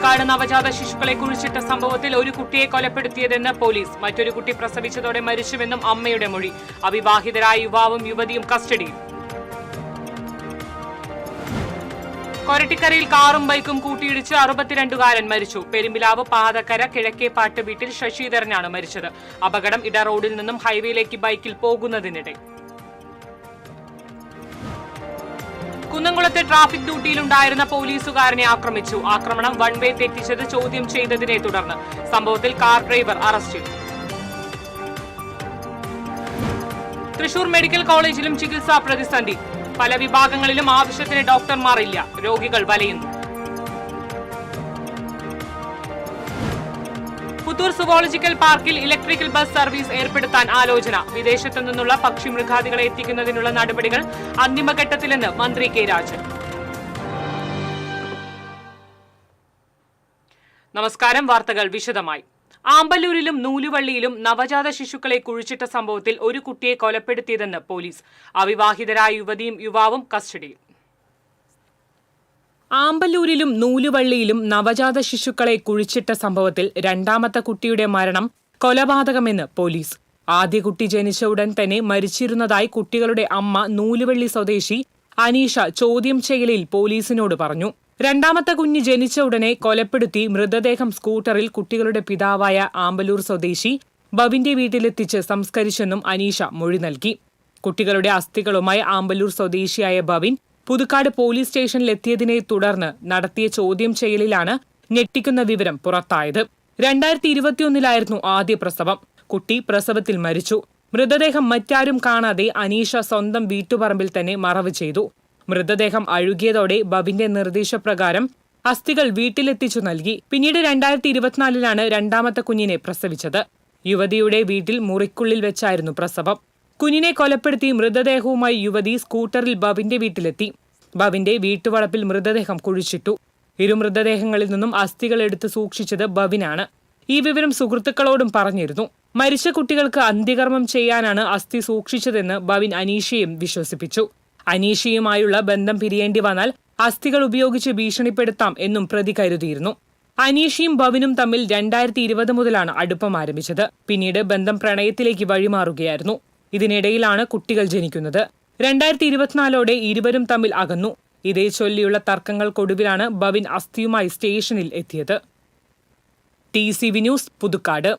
പുതുക്കാട് നവജാത ശിശുക്കളെ കുഴിച്ചിട്ട സംഭവത്തിൽ ഒരു കുട്ടിയെ കൊലപ്പെടുത്തിയതെന്ന് പോലീസ്. മറ്റൊരു കുട്ടി പ്രസവിച്ചതോടെ മരിച്ചുവെന്നും അമ്മയുടെ മൊഴി. അവിവാഹിതരായ യുവാവും യുവതിയും കസ്റ്റഡിയിൽ. കൊരട്ടിക്കരയിൽ കാറും ബൈക്കും കൂട്ടിയിടിച്ച് 62കാരൻ മരിച്ചു. പെരുമ്പിലാവ് പാതക്കര കിഴക്കേപ്പാട്ട് വീട്ടിൽ ശശിധരനാണ് മരിച്ചത്. അപകടം ഇട റോഡിൽ നിന്നും ഹൈവേയിലേക്ക് ബൈക്കിൽ പോകുന്നതിനിടെ. കുന്നംകുളത്തെ ട്രാഫിക് ഡ്യൂട്ടിയിലുണ്ടായിരുന്ന പോലീസുകാരനെ ആക്രമിച്ചു. ആക്രമണം വൺ വേ തെറ്റിച്ചത് ചോദ്യം ചെയ്തതിനെ തുടർന്ന്. സംഭവത്തിൽ കാർ ഡ്രൈവർ അറസ്റ്റിൽ. തൃശൂർ മെഡിക്കൽ കോളേജിലും ചികിത്സാ പ്രതിസന്ധി. പല വിഭാഗങ്ങളിലും ആവശ്യത്തിന് ഡോക്ടർമാർ ഇല്ല. രോഗികൾ വലയുന്നു. പുത്തൂർ സുവോളജിക്കൽ പാർക്കിൽ ഇലക്ട്രിക്കൽ ബസ് സർവീസ് ഏർപ്പെടുത്താൻ ആലോചന. വിദേശത്തു നിന്നുള്ള പക്ഷിമൃഗാദികളെ എത്തിക്കുന്നതിനുള്ള നടപടികൾ അന്തിമഘട്ടത്തിലെന്ന് മന്ത്രി കെ രാജൻ. നമസ്കാരം. വാർത്തകൾ വിശദമായി. ആമ്പല്ലൂരിലും നൂലുവള്ളിയിലും നവജാത ശിശുക്കളെ കുഴിച്ചിട്ട സംഭവത്തിൽ ഒരു കുട്ടിയെ കൊലപ്പെടുത്തിയതെന്ന് പോലീസ്. അവിവാഹിതരായ യുവതിയും യുവാവും കസ്റ്റഡിയിൽ. ആമ്പല്ലൂരിലും നൂലുവള്ളിയിലും നവജാത ശിശുക്കളെ കുഴിച്ചിട്ട സംഭവത്തിൽ രണ്ടാമത്തെ കുട്ടിയുടെ മരണം കൊലപാതകമെന്ന് പോലീസ്. ആദ്യ കുട്ടി ജനിച്ച ഉടൻ തന്നെ മരിച്ചിരുന്നതായി കുട്ടികളുടെ അമ്മ നൂലുവള്ളി സ്വദേശി അനീഷ ചോദ്യം ചെയ്യലിൽ പോലീസിനോട് പറഞ്ഞു. രണ്ടാമത്തെ കുഞ്ഞ് ജനിച്ച ഉടനെ കൊലപ്പെടുത്തി മൃതദേഹം സ്കൂട്ടറിൽ കുട്ടികളുടെ പിതാവായ ആമ്പല്ലൂർ സ്വദേശി ബവിന്റെ വീട്ടിലെത്തിച്ച് സംസ്കരിച്ചെന്നും അനീഷ മൊഴി നൽകി. കുട്ടികളുടെ അസ്ഥികളുമായി ആമ്പല്ലൂർ സ്വദേശിയായ ബവിൻ പുതുക്കാട് പോലീസ് സ്റ്റേഷനിലെത്തിയതിനെ തുടർന്ന് നടത്തിയ ചോദ്യം ചെയ്യലിലാണ് ഞെട്ടിക്കുന്ന വിവരം പുറത്തായത്. 2021 ആദ്യ പ്രസവം. കുട്ടി പ്രസവത്തിൽ മരിച്ചു. മൃതദേഹം മറ്റാരും കാണാതെ അനീഷ സ്വന്തം വീട്ടുപറമ്പിൽ തന്നെ മറവ് ചെയ്തു. മൃതദേഹം അഴുകിയതോടെ ബവിന്റെ നിർദ്ദേശപ്രകാരം അസ്ഥികൾ വീട്ടിലെത്തിച്ചു നൽകി. പിന്നീട് 2024 രണ്ടാമത്തെ കുഞ്ഞിനെ പ്രസവിച്ചത്. യുവതിയുടെ വീട്ടിൽ മുറിക്കുള്ളിൽ വെച്ചായിരുന്നു പ്രസവം. കുഞ്ഞിനെ കൊലപ്പെടുത്തി മൃതദേഹവുമായി യുവതി സ്കൂട്ടറിൽ ബവിന്റെ വീട്ടിലെത്തി. ബവിന്റെ വീട്ടുവളപ്പിൽ മൃതദേഹം കുഴിച്ചിട്ടു. ഇരു മൃതദേഹങ്ങളിൽ നിന്നും അസ്ഥികൾ എടുത്ത് സൂക്ഷിച്ചത് ബവിനാണ്. ഈ വിവരം സുഹൃത്തുക്കളോടും പറഞ്ഞിരുന്നു. മരിച്ച കുട്ടികൾക്ക് അന്ത്യകർമ്മം ചെയ്യാനാണ് അസ്ഥി സൂക്ഷിച്ചതെന്ന് ബവിൻ അനീഷയും വിശ്വസിപ്പിച്ചു. അനീഷയുമായുള്ള ബന്ധം പിരിയേണ്ടി വന്നാൽ അസ്ഥികൾ ഉപയോഗിച്ച് ഭീഷണിപ്പെടുത്താം എന്നും പ്രതി കരുതിയിരുന്നു. അനീഷയും ബവിനും തമ്മിൽ 2020 മുതലാണ് അടുപ്പം ആരംഭിച്ചത്. പിന്നീട് ബന്ധം പ്രണയത്തിലേക്ക് വഴിമാറുകയായിരുന്നു. ഇതിനിടയിലാണ് കുട്ടികൾ ജനിക്കുന്നത്. 2024 ഇരുവരും തമ്മിൽ അകന്നു. ഇതേ ചൊല്ലിയുള്ള തർക്കങ്ങൾക്കൊടുവിലാണ് ബവിൻ അസ്ഥിയുമായി സ്റ്റേഷനിൽ എത്തിയത്. TCV news, Puthukkad.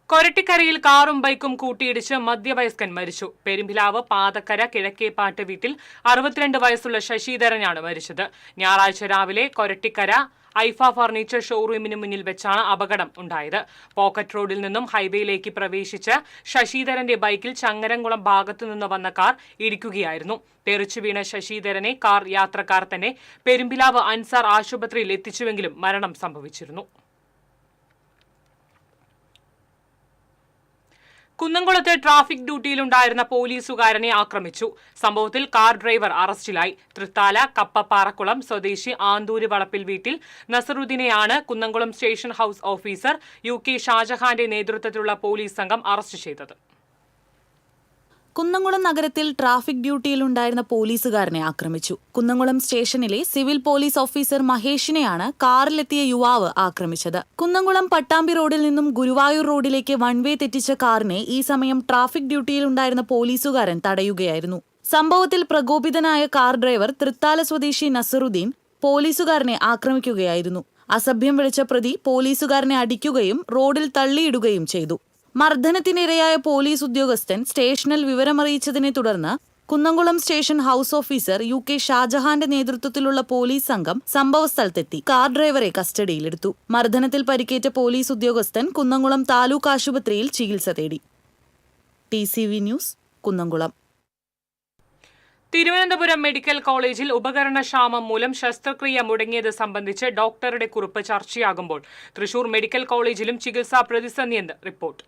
കൊരട്ടിക്കരയിൽ കാറും ബൈക്കും കൂട്ടിയിടിച്ച് മധ്യവയസ്കൻ മരിച്ചു. പെരുമ്പിലാവ് പാതക്കര കിഴക്കേപ്പാട്ട് വീട്ടിൽ 62 വയസ്സുള്ള ശശിധരനാണ് മരിച്ചത്. ഞായറാഴ്ച രാവിലെ കൊരട്ടിക്കര ഐഫ ഫർണിച്ചർ ഷോറൂമിന് മുന്നിൽ വെച്ചാണ് അപകടം ഉണ്ടായത്. പോക്കറ്റ് റോഡിൽ നിന്നും ഹൈവേയിലേക്ക് പ്രവേശിച്ച ശശിധരന്റെ ബൈക്കിൽ ചങ്ങരംകുളം ഭാഗത്തുനിന്ന് വന്ന കാർ ഇടിക്കുകയായിരുന്നു. തെറിച്ചു വീണ ശശിധരനെ കാർ യാത്രക്കാർ തന്നെ പെരുമ്പിലാവ് അൻസാർ ആശുപത്രിയിൽ എത്തിച്ചുവെങ്കിലും മരണം സംഭവിച്ചിരുന്നു. കുന്നംകുളത്ത് ട്രാഫിക് ഡ്യൂട്ടിയിലുണ്ടായിരുന്ന പോലീസുകാരനെ ആക്രമിച്ചു. സംഭവത്തിൽ കാർ ഡ്രൈവർ അറസ്റ്റിലായി. തൃത്താല കപ്പപ്പാറക്കുളം സ്വദേശി ആന്തൂര് വളപ്പിൽ വീട്ടിൽ നസറുദ്ദീനെയാണ് Kunnamkulam station house officer UK ഷാജഹാന്റെ നേതൃത്വത്തിലുള്ള പോലീസ് സംഘം അറസ്റ്റ് ചെയ്തത്. കുന്നംകുളം നഗരത്തിൽ ട്രാഫിക് ഡ്യൂട്ടിയിലുണ്ടായിരുന്ന പോലീസുകാരനെ ആക്രമിച്ചു. കുന്നംകുളം സ്റ്റേഷനിലെ സിവിൽ പോലീസ് ഓഫീസർ മഹേഷിനെയാണ് കാറിലെത്തിയ യുവാവ് ആക്രമിച്ചത്. കുന്നംകുളം പട്ടാമ്പി റോഡിൽ നിന്നും ഗുരുവായൂർ റോഡിലേക്ക് വൺ വേ തെറ്റിച്ച കാറിനെ ഈ സമയം ട്രാഫിക് ഡ്യൂട്ടിയിലുണ്ടായിരുന്ന പോലീസുകാരൻ തടയുകയായിരുന്നു. സംഭവത്തിൽ പ്രകോപിതനായ കാർ ഡ്രൈവർ തൃത്താല സ്വദേശി നസറുദ്ദീൻ പോലീസുകാരനെ ആക്രമിക്കുകയായിരുന്നു. അസഭ്യം വിളിച്ച പ്രതി പോലീസുകാരനെ അടിക്കുകയും റോഡിൽ തള്ളിയിടുകയും ചെയ്തു. മർദ്ദനത്തിനിരയായ പോലീസ് ഉദ്യോഗസ്ഥൻ സ്റ്റേഷനിൽ വിവരമറിയിച്ചതിനെ തുടർന്ന് Kunnamkulam station house officer UK ഷാജഹാന്റെ നേതൃത്വത്തിലുള്ള പോലീസ് സംഘം സംഭവസ്ഥലത്തെത്തി കാർ ഡ്രൈവറെ കസ്റ്റഡിയിലെടുത്തു. മർദ്ദനത്തിൽ പരിക്കേറ്റ പോലീസ് ഉദ്യോഗസ്ഥൻ കുന്നംകുളം താലൂക്ക് ആശുപത്രിയിൽ ചികിത്സ തേടി. TCV news, Kunnamkulam. Thiruvananthapuram medical കോളേജിൽ ഉപകരണക്ഷാമം മൂലം ശസ്ത്രക്രിയ മുടങ്ങിയത് സംബന്ധിച്ച് ഡോക്ടറുടെ കുറിപ്പ് ചർച്ചയാകുമ്പോൾ തൃശൂർ മെഡിക്കൽ കോളേജിലും ചികിത്സാ പ്രതിസന്ധിയെന്ന് റിപ്പോർട്ട്.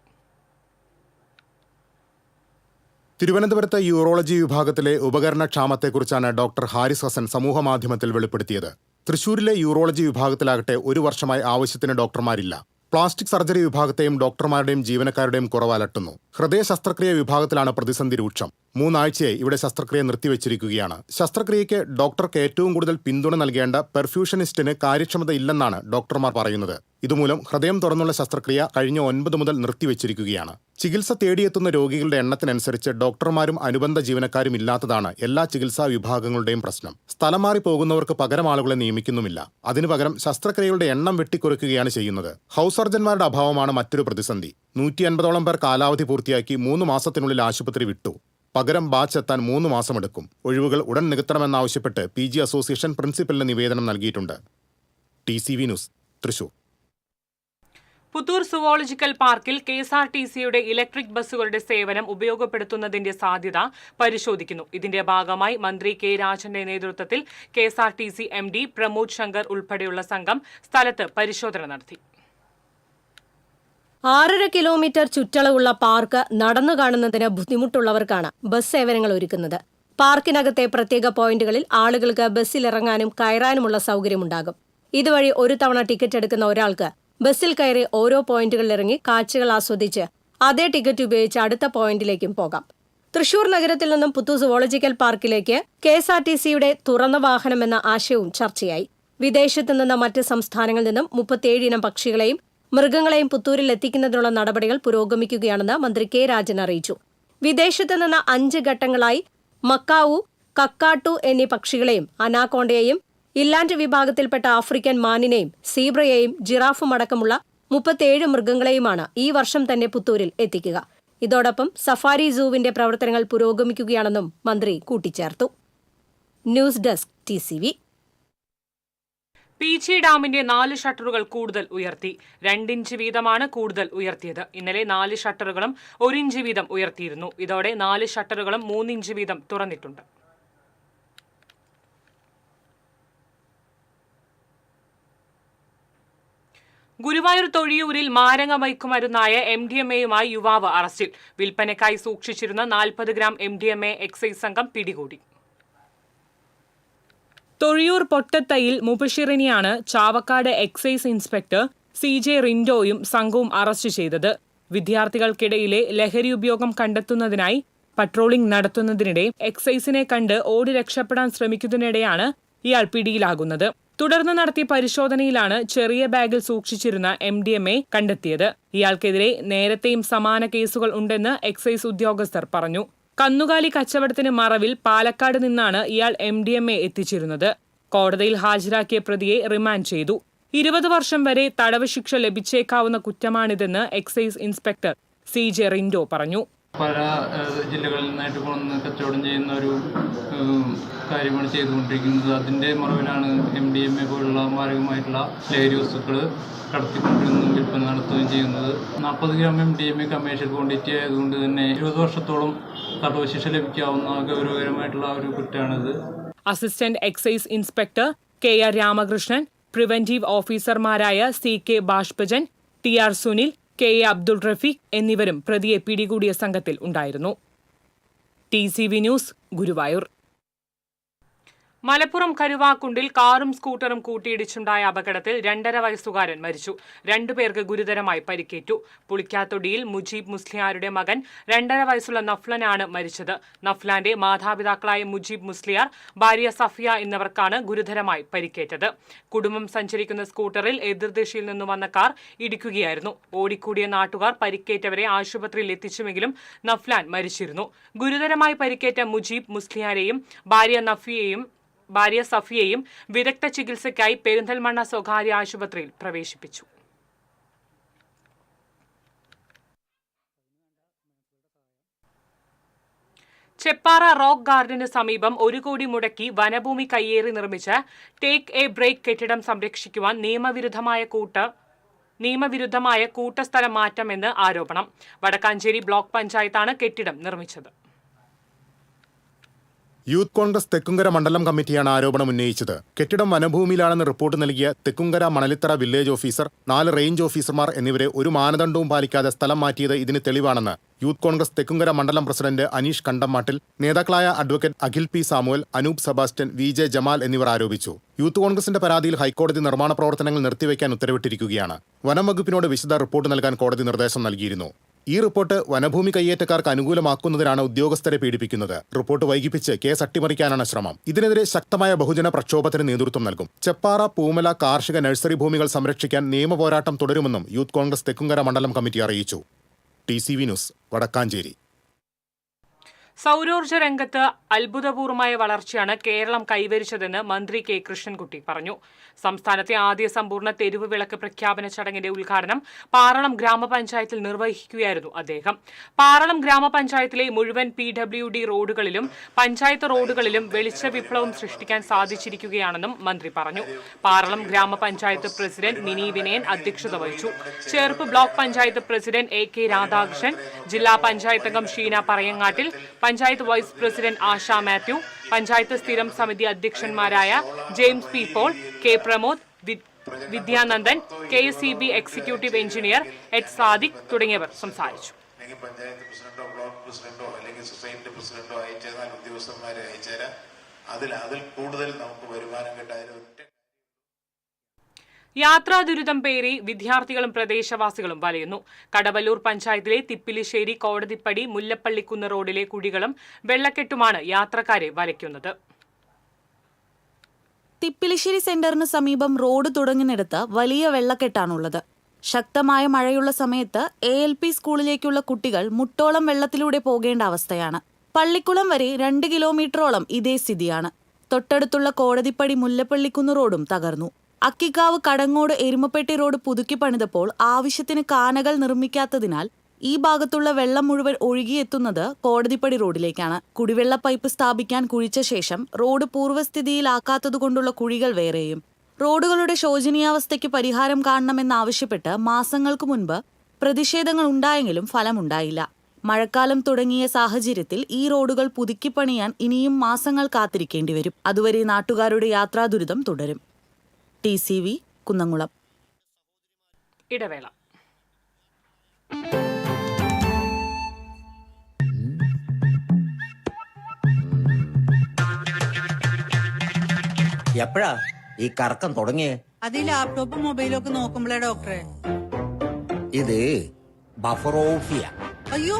തിരുവനന്തപുരത്തെ യൂറോളജി വിഭാഗത്തിലെ ഉപകരണക്ഷാമത്തെക്കുറിച്ചാണ് ഡോക്ടർ ഹാരിസ് ഹസൻ സമൂഹമാധ്യമത്തിൽ വെളിപ്പെടുത്തിയത്. തൃശൂരിലെ യൂറോളജി വിഭാഗത്തിലാകട്ടെ 1 വർഷമായി ആവശ്യത്തിന് ഡോക്ടർമാരില്ല. പ്ലാസ്റ്റിക് സർജറി വിഭാഗത്തെയും ഡോക്ടർമാരുടെയും ജീവനക്കാരുടെയും കുറവ് അലട്ടുന്നു. ഹൃദയ ശസ്ത്രക്രിയ വിഭാഗത്തിലാണ് പ്രതിസന്ധി രൂക്ഷം. 3 ആഴ്ചയായി ഇവിടെ ശസ്ത്രക്രിയ നിർത്തിവച്ചിരിക്കുകയാണ്. ശസ്ത്രക്രിയയ്ക്ക് ഡോക്ടർക്ക് ഏറ്റവും കൂടുതൽ പിന്തുണ നൽകേണ്ട പെർഫ്യൂഷനിസ്റ്റിന് കാര്യക്ഷമത ഇല്ലെന്നാണ് ഡോക്ടർമാർ പറയുന്നത്. ഇതുമൂലം ഹൃദയം തുറന്നുള്ള ശസ്ത്രക്രിയ കഴിഞ്ഞ 9 മുതൽ നിർത്തിവച്ചിരിക്കുകയാണ്. ചികിത്സ തേടിയെത്തുന്ന രോഗികളുടെ എണ്ണത്തിനനുസരിച്ച് ഡോക്ടർമാരും അനുബന്ധ ജീവനക്കാരും ഇല്ലാത്തതാണ് എല്ലാ ചികിത്സാ വിഭാഗങ്ങളുടെയും പ്രശ്നം. സ്ഥലം മാറി പോകുന്നവർക്ക് പകരം ആളുകളെ നിയമിക്കുന്നുമില്ല. അതിനു പകരം ശസ്ത്രക്രിയകളുടെ എണ്ണം വെട്ടിക്കുറയ്ക്കുകയാണ് ചെയ്യുന്നത്. ഹൗസ് സർജന്മാരുടെ അഭാവമാണ് മറ്റൊരു പ്രതിസന്ധി. 150ഓളം പേർ കാലാവധി പൂർത്തിയാക്കി 3 മാസത്തിനുള്ളിൽ ആശുപത്രി വിട്ടു. പകരം ബാച്ച് എത്താൻ 3 മാസമെടുക്കും. ഒഴിവുകൾ ഉടൻ നികത്തണമെന്നാവശ്യപ്പെട്ട് PG അസോസിയേഷൻ പ്രിൻസിപ്പലിന് നിവേദനം നൽകിയിട്ടുണ്ട്. TCV news, Thrissur. Puthur zoological പാർക്കിൽ KSRTCയുടെ ഇലക്ട്രിക് ബസ്സുകളുടെ സേവനം ഉപയോഗപ്പെടുത്തുന്നതിന്റെ സാധ്യത പരിശോധിക്കുന്നു. ഇതിന്റെ ഭാഗമായി മന്ത്രി K രാജന്റെ നേതൃത്വത്തിൽ KSRTC MD പ്രമോദ് ശങ്കർ ഉൾപ്പെടെയുള്ള സംഘം സ്ഥലത്ത് പരിശോധന നടത്തി. 6.5 കിലോമീറ്റർ ചുറ്റളവുള്ള പാർക്ക് നടന്നു കാണുന്നതിന് ബുദ്ധിമുട്ടുള്ളവർക്കാണ് ബസ് സേവനങ്ങൾ ഒരുക്കുന്നത്. പാർക്കിനകത്തെ പ്രത്യേക പോയിന്റുകളിൽ ആളുകൾക്ക് ബസ്സിലിറങ്ങാനും കയറാനുമുള്ള സൗകര്യമുണ്ടാകും. ഇതുവഴി ഒരു തവണ ടിക്കറ്റ് എടുക്കുന്ന ഒരാൾക്ക് ബസ്സിൽ കയറി ഓരോ പോയിന്റുകളിലിറങ്ങി കാഴ്ചകൾ ആസ്വദിച്ച് അതേ ടിക്കറ്റ് ഉപയോഗിച്ച് അടുത്ത പോയിന്റിലേക്കും പോകാം. തൃശൂർ നഗരത്തിൽ നിന്നും പുത്തൂർ സുവോളജിക്കൽ പാർക്കിലേക്ക് KSRTCയുടെ തുറന്ന വാഹനമെന്ന ആശയവും ചർച്ചയായി. വിദേശത്തു നിന്ന് മറ്റ് സംസ്ഥാനങ്ങളിൽ നിന്നും 37 ഇനം പക്ഷികളെയും മൃഗങ്ങളെയും പുത്തൂരിൽ എത്തിക്കുന്നതിനുള്ള നടപടികൾ പുരോഗമിക്കുകയാണെന്ന് മന്ത്രി K രാജൻ അറിയിച്ചു. വിദേശത്തു നിന്ന് 5 ഘട്ടങ്ങളായി മക്കാവു, കക്കാട്ടു എന്നീ പക്ഷികളെയും അനാക്കോണ്ടയെയും ഇല്ലാൻഡ് വിഭാഗത്തിൽപ്പെട്ട ആഫ്രിക്കൻ മാനിനെയും സീബ്രയെയും ജിറാഫും അടക്കമുള്ള 37 മൃഗങ്ങളെയുമാണ് ഈ വർഷം തന്നെ പുത്തൂരിൽ എത്തിക്കുക. ഇതോടൊപ്പം സഫാരി സൂവിന്റെ പ്രവർത്തനങ്ങൾ പുരോഗമിക്കുകയാണെന്നും മന്ത്രി കൂട്ടിച്ചേർത്തു. News desk TCV. പീച്ചി ഡാമിന്റെ 4 ഷട്ടറുകൾ കൂടുതൽ ഉയർത്തി. 2 ഇഞ്ച് വീതമാണ് കൂടുതൽ ഉയർത്തിയത്. ഇന്നലെ 4 ഷട്ടറുകളും 1 ഇഞ്ച് വീതം ഉയർത്തിയിരുന്നു. ഇതോടെ 4 ഷട്ടറുകളും 3 ഇഞ്ച് വീതം തുറന്നിട്ടുണ്ട്. ഗുരുവായൂർ തൊഴിയൂരിൽ മാരക മയക്കുമരുന്നായ MDMAയുമായി യുവാവ് അറസ്റ്റിൽ. വിൽപ്പനയ്ക്കായി സൂക്ഷിച്ചിരുന്ന 40 ഗ്രാം MDMA എക്സൈസ് സംഘം പിടികൂടി. തൊഴിയൂർ പൊട്ടത്തയിൽ മുബഷിറിനെയാണ് ചാവക്കാട് എക്സൈസ് ഇൻസ്പെക്ടർ CJ റിൻഡോയും സംഘവും അറസ്റ്റ് ചെയ്തത്. വിദ്യാർത്ഥികൾക്കിടയിലെ ലഹരി ഉപയോഗം കണ്ടെത്തുന്നതിനായി പട്രോളിംഗ് നടത്തുന്നതിനിടെ എക്സൈസിനെ കണ്ട് ഓടി രക്ഷപ്പെടാൻ ശ്രമിക്കുന്നതിനിടെയാണ് ഇയാൾ പിടിയിലാകുന്നത്. തുടർന്ന് നടത്തിയ പരിശോധനയിലാണ് ചെറിയ ബാഗിൽ സൂക്ഷിച്ചിരുന്ന MDMA കണ്ടെത്തിയത്. ഇയാൾക്കെതിരെ നേരത്തെയും സമാന കേസുകൾ ഉണ്ടെന്ന് എക്സൈസ് ഉദ്യോഗസ്ഥർ പറഞ്ഞു. കന്നുകാലി കച്ചവടത്തിന് മറവിൽ പാലക്കാട് നിന്നാണ് ഇയാൾ MDMA എത്തിച്ചിരുന്നത്. കോടതിയിൽ ഹാജരാക്കിയ പ്രതിയെ റിമാൻഡ് ചെയ്തു. 20 വർഷം വരെ തടവ് ശിക്ഷ ലഭിച്ചേക്കാവുന്ന കുറ്റമാണിതെന്ന് എക്സൈസ് ഇൻസ്പെക്ടർ CJ റിൻഡോ പറഞ്ഞു. പല ജില്ലകളിൽ നിന്നായിട്ട് കൊണ്ടുവന്ന് കച്ചവടം ചെയ്യുന്ന ഒരു കാര്യമാണ് ചെയ്തുകൊണ്ടിരിക്കുന്നത്. അതിൻ്റെ മറവിലാണ് MDMA പോലുള്ള മാരകമായിട്ടുള്ള ലഹരി വസ്തുക്കൾ കടത്തിക്കൊണ്ടിരുന്നതും വിൽപ്പന നടത്തുകയും ചെയ്യുന്നത്. 40 ഗ്രാം MDMA കമേഴ്ഷ്യൽ ക്വാണ്ടിറ്റി ആയതുകൊണ്ട് തന്നെ 20 വർഷത്തോളം തടവ് ശിക്ഷ ലഭിക്കാവുന്ന ഗൗരവകരമായിട്ടുള്ള ഒരു കുറ്റമാണിത്. Assistant excise inspector KR Ramakrishnan, preventive ഓഫീസർമാരായ CK Bashpajan, TR Sunil, KA Abdul Rafeeq എന്നിവരും പ്രതിയെ പിടികൂടിയ സംഘത്തിൽ ഉണ്ടായിരുന്നു. TCV news, Guruvayur. മലപ്പുറം കരുവാക്കുണ്ടിൽ കാറും സ്കൂട്ടറും കൂട്ടിയിടിച്ചുണ്ടായ അപകടത്തിൽ 2.5 വയസ്സുകാരൻ മരിച്ചു. 2 പേർക്ക് ഗുരുതരമായി പരിക്കേറ്റു. പുളിക്കാത്തൊടിയിൽ മുജീബ് മുസ്ലിയാരുടെ മകൻ 2.5 വയസ്സുള്ള നഫ്ലനാണ് മരിച്ചത്. നഫ്ലാന്റെ മാതാപിതാക്കളായ മുജീബ് മുസ്ലിയാർ, ഭാര്യ സഫിയ എന്നിവർക്കാണ് ഗുരുതരമായി പരിക്കേറ്റത്. കുടുംബം സഞ്ചരിക്കുന്ന സ്കൂട്ടറിൽ എതിർദിശയിൽ നിന്നു വന്ന കാർ ഇടിക്കുകയായിരുന്നു. ഓടിക്കൂടിയ നാട്ടുകാർ പരിക്കേറ്റവരെ ആശുപത്രിയിൽ എത്തിച്ചുവെങ്കിലും നഫ്ലാൻ മരിച്ചിരുന്നു. ഗുരുതരമായി പരിക്കേറ്റ മുജീബ് മുസ്ലിയാരെയും ഭാര്യ സഫിയയും വിദഗ്ധ ചികിത്സയ്ക്കായി പെരിന്തൽമണ്ണ സ്വകാര്യ ആശുപത്രിയിൽ പ്രവേശിപ്പിച്ചു. ചെപ്പാറ റോക്ക് ഗാർഡന് സമീപം 1 കോടി മുടക്കി വനഭൂമി കയ്യേറി നിർമ്മിച്ച ടേക്ക് എ ബ്രേക്ക് കെട്ടിടം സംരക്ഷിക്കുവാൻ നിയമവിരുദ്ധമായ കൂട്ടസ്ഥലം മാറ്റമെന്ന് ആരോപണം. വടക്കാഞ്ചേരി ബ്ലോക്ക് പഞ്ചായത്താണ് കെട്ടിടം നിർമ്മിച്ചത്. യൂത്ത് കോൺഗ്രസ് തെക്കുംകര മണ്ഡലം കമ്മിറ്റിയാണ് ആരോപണം ഉന്നയിച്ചത്. കെട്ടിടം വനഭൂമിയിലാണെന്ന് റിപ്പോർട്ട് നൽകിയ Thekkumkara Manalithara village officer, 4 range ഓഫീസർമാർ എന്നിവരെ ഒരു മാനദണ്ഡവും പാലിക്കാതെ സ്ഥലം മാറ്റിയത് ഇതിന് തെളിവാണെന്ന് യൂത്ത് കോൺഗ്രസ് തെക്കുംകര മണ്ഡലം പ്രസിഡന്റ് അനീഷ് കണ്ടമാട്ടിൽ, നേതാക്കളായ advocate Akhil P Samuel, Anoop Sebastian, VJ Jamal എന്നിവർ ആരോപിച്ചു. യൂത്ത് കോൺഗ്രസിന്റെ പരാതിയിൽ ഹൈക്കോടതി നിർമ്മാണ പ്രവർത്തനങ്ങൾ നിർത്തിവെക്കാൻ ഉത്തരവിട്ടിരിക്കുകയാണ്. വനം വകുപ്പിനോട് വിശദ റിപ്പോർട്ട് നൽകാൻ കോടതി നിർദ്ദേശം നൽകിയിരുന്നു. ഈ റിപ്പോർട്ട് വനഭൂമി കയ്യേറ്റക്കാർക്ക് അനുകൂലമാക്കുന്നതിനാണ് ഉദ്യോഗസ്ഥരെ പീഡിപ്പിക്കുന്നത്. റിപ്പോർട്ട് വൈകിപ്പിച്ച് കേസ് അട്ടിമറിക്കാനാണ് ശ്രമം. ഇതിനെതിരെ ശക്തമായ ബഹുജന പ്രക്ഷോഭത്തിന് നേതൃത്വം നൽകും. ചെപ്പാറ, പൂമല കാർഷിക നഴ്സറി ഭൂമികൾ സംരക്ഷിക്കാൻ നിയമപോരാട്ടം തുടരുമെന്നും യൂത്ത് കോൺഗ്രസ് തെക്കുംകര മണ്ഡലം കമ്മിറ്റി അറിയിച്ചു. TCV news, Vadakkanchery. സൗരോർജ്ജ രംഗത്ത് അത്ഭുതപൂർവമായ വളർച്ചയാണ് കേരളം കൈവരിച്ചതെന്ന് മന്ത്രി കെ കൃഷ്ണൻകുട്ടി പറഞ്ഞു. സംസ്ഥാനത്തെ ആദ്യ സമ്പൂർണ്ണ തെരുവ് വിളക്ക് പ്രഖ്യാപന ചടങ്ങിന്റെ ഉദ്ഘാടനം പാറളം ഗ്രാമപഞ്ചായത്തിൽ നിർവഹിക്കുകയായിരുന്നു അദ്ദേഹം. പാറളം ഗ്രാമപഞ്ചായത്തിലെ മുഴുവൻ PWD റോഡുകളിലും പഞ്ചായത്ത് റോഡുകളിലും വെളിച്ച വിപ്ലവം സൃഷ്ടിക്കാൻ സാധിച്ചിരിക്കുകയാണെന്നും മന്ത്രി പറഞ്ഞു. പാറളം ഗ്രാമപഞ്ചായത്ത് പ്രസിഡന്റ് മിനി വിനയൻ അധ്യക്ഷത വഹിച്ചു. Cherpu block panchayat president AK Radhakrishnan, ജില്ലാ പഞ്ചായത്ത് അംഗം ഷീന പറയങ്ങാട്ടിൽ, പഞ്ചായത്ത് വൈസ് പ്രസിഡന്റ് ആശ മാത്യു, പഞ്ചായത്ത് സ്ഥിരം സമിതി അധ്യക്ഷന്മാരായ James P Paul, K Pramod, Vidyanandan, KSEB executive engineer H Sadiq തുടങ്ങിയവർ സംസാരിച്ചു. പഞ്ചായത്ത് പ്രസിഡന്റോ ബ്ലോക്ക് പ്രസിഡന്റോ അല്ലെങ്കിൽ സൊസൈറ്റി പ്രസിഡന്റോ അയച്ചാൽ ഉദ്യോഗസ്ഥന്മാരെ അയച്ചാൽ അതിൽ കൂടുതൽ നമുക്ക് വരുമാനം കിട്ടാൻ. യാത്രാ ദുരിതം പേറി വിദ്യാർത്ഥികളും പ്രദേശവാസികളും വലയുന്നു. കടവല്ലൂർ പഞ്ചായത്തിലെ തിപ്പിലിശ്ശേരി, കോടതിപ്പടി, മുല്ലപ്പള്ളിക്കുന്ന് റോഡിലെ കുഴികളും വെള്ളക്കെട്ടുമാണ് യാത്രക്കാരെ വലയ്ക്കുന്നത്. തിപ്പിലിശ്ശേരി സെന്ററിന് സമീപം റോഡ് തുടങ്ങുന്നിടത്ത് വലിയ വെള്ളക്കെട്ടാണുള്ളത്. ശക്തമായ മഴയുള്ള സമയത്ത് ALP സ്കൂളിലേക്കുള്ള കുട്ടികൾ മുട്ടോളം വെള്ളത്തിലൂടെ പോകേണ്ട അവസ്ഥയാണ്. പള്ളിക്കുളം വരെ 2 കിലോമീറ്ററോളം ഇതേ സ്ഥിതിയാണ്. തൊട്ടടുത്തുള്ള കോടതിപ്പടി, മുല്ലപ്പള്ളിക്കുന്ന് റോഡും തകർന്നു. അക്കിക്കാവ്, കടങ്ങോട്, എരുമപ്പെട്ടി റോഡ് പുതുക്കി പണിതപ്പോൾ ആവശ്യത്തിന് കാനകൾ നിർമ്മിക്കാത്തതിനാൽ ഈ ഭാഗത്തുള്ള വെള്ളം മുഴുവൻ ഒഴുകിയെത്തുന്നത് കോടതിപ്പടി റോഡിലേക്കാണ്. കുടിവെള്ള പൈപ്പ് സ്ഥാപിക്കാൻ കുഴിച്ച ശേഷം റോഡ് പൂർവ്വസ്ഥിതിയിലാക്കാത്തതുകൊണ്ടുള്ള കുഴികൾ വേറെയും. റോഡുകളുടെ ശോചനീയാവസ്ഥയ്ക്ക് പരിഹാരം കാണണമെന്നാവശ്യപ്പെട്ട് മാസങ്ങൾക്ക് മുൻപ് പ്രതിഷേധങ്ങൾ ഉണ്ടായെങ്കിലും ഫലമുണ്ടായില്ല. മഴക്കാലം തുടങ്ങിയ സാഹചര്യത്തിൽ ഈ റോഡുകൾ പുതുക്കിപ്പണിയാൻ ഇനിയും മാസങ്ങൾ കാത്തിരിക്കേണ്ടി വരും. അതുവരെ നാട്ടുകാരുടെ യാത്രാ ദുരിതം തുടരും. TCV കുന്നംകുളം. ഇടവേള. എപ്പോഴാ ഈ കറക്കം തുടങ്ങിയേ? അത് ഈ ലാപ്ടോപ്പും മൊബൈലും ഒക്കെ നോക്കുമ്പോഴേ ഡോക്ടറെ. ഇത് ബഫറോഫിയ. അയ്യോ,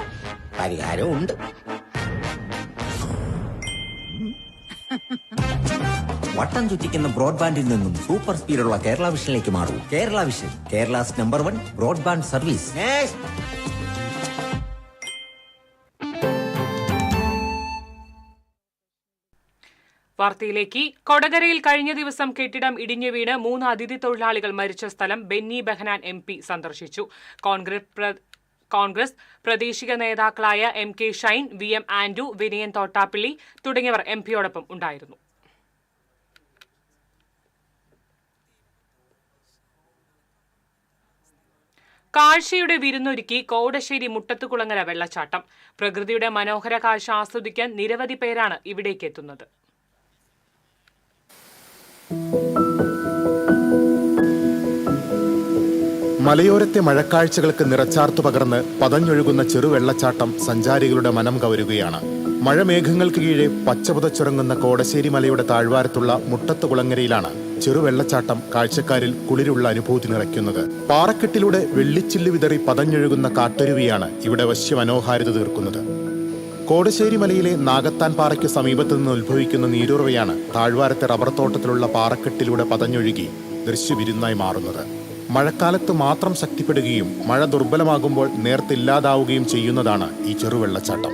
പരിഹാരം ഉണ്ട്. വട്ടം ചുറ്റിക്കുന്ന ബ്രോഡ്ബാൻഡിൽ നിന്നും സൂപ്പർ സ്പീഡുള്ള കേരള വിഷനിലേക്ക് മാറൂ. Kerala vision, Kerala's number 1 broadband service. വാർത്തയിലേക്ക്. കൊടകരയിൽ കഴിഞ്ഞ ദിവസം കെട്ടിടം ഇടിഞ്ഞു വീണ് 3 അതിഥി തൊഴിലാളികൾ മരിച്ച സ്ഥലം ബെന്നി ബെഹനാൻ MP സന്ദർശിച്ചു. കോൺഗ്രസ് പ്രാദേശിക നേതാക്കളായ MK Shine, VM Andrew, Vinayan Thottappally തുടങ്ങിയവർ MPയോടൊപ്പം ഉണ്ടായിരുന്നു. കാഴ്ചയുടെ വിരുന്നൊരുക്കി കോടശ്ശേരി മുട്ടത്തുകുളങ്ങര വെള്ളച്ചാട്ടം. പ്രകൃതിയുടെ മനോഹര കാഴ്ച ആസ്വദിക്കാൻ നിരവധി പേരാണ് ഇവിടേക്ക് എത്തുന്നത്. മലയോരത്തെ മഴക്കാഴ്ചകൾക്ക് നിറച്ചാർത്തു പകർന്ന് പതഞ്ഞൊഴുകുന്ന ചെറുവെള്ളച്ചാട്ടം സഞ്ചാരികളുടെ മനം കവരുകയാണ്. മഴമേഘങ്ങൾക്ക് കീഴെ പച്ചപുതച്ചുറങ്ങുന്ന കോടശ്ശേരി മലയുടെ താഴ്വാരത്തുള്ള മുട്ടത്തുകുളങ്ങരയിലാണ് ചെറുവെള്ളച്ചാട്ടം കാഴ്ചക്കാരിൽ കുളിരുള്ള അനുഭൂതി നിറയ്ക്കുന്നത്. പാറക്കെട്ടിലൂടെ വെള്ളിച്ചില്ല് വിതറി പതഞ്ഞൊഴുകുന്ന കാട്ടരുവിയാണ് ഇവിടെ വശ്യമനോഹാരിത തീർക്കുന്നത്. കോടശ്ശേരി മലയിലെ നാഗത്താൻ പാറയ്ക്ക് സമീപത്തു നിന്ന് ഉത്ഭവിക്കുന്ന നീരുറവയാണ് താഴ്വാരത്തെ റബ്ബർ തോട്ടത്തിലുള്ള പാറക്കെട്ടിലൂടെ പതഞ്ഞൊഴുകി ദൃശ്യവിരുന്നായി മാറുന്നത്. മഴക്കാലത്ത് മാത്രം ശക്തിപ്പെടുകയും മഴ ദുർബലമാകുമ്പോൾ നേർത്തില്ലാതാവുകയും ചെയ്യുന്നതാണ് ഈ ചെറുവെള്ളച്ചാട്ടം.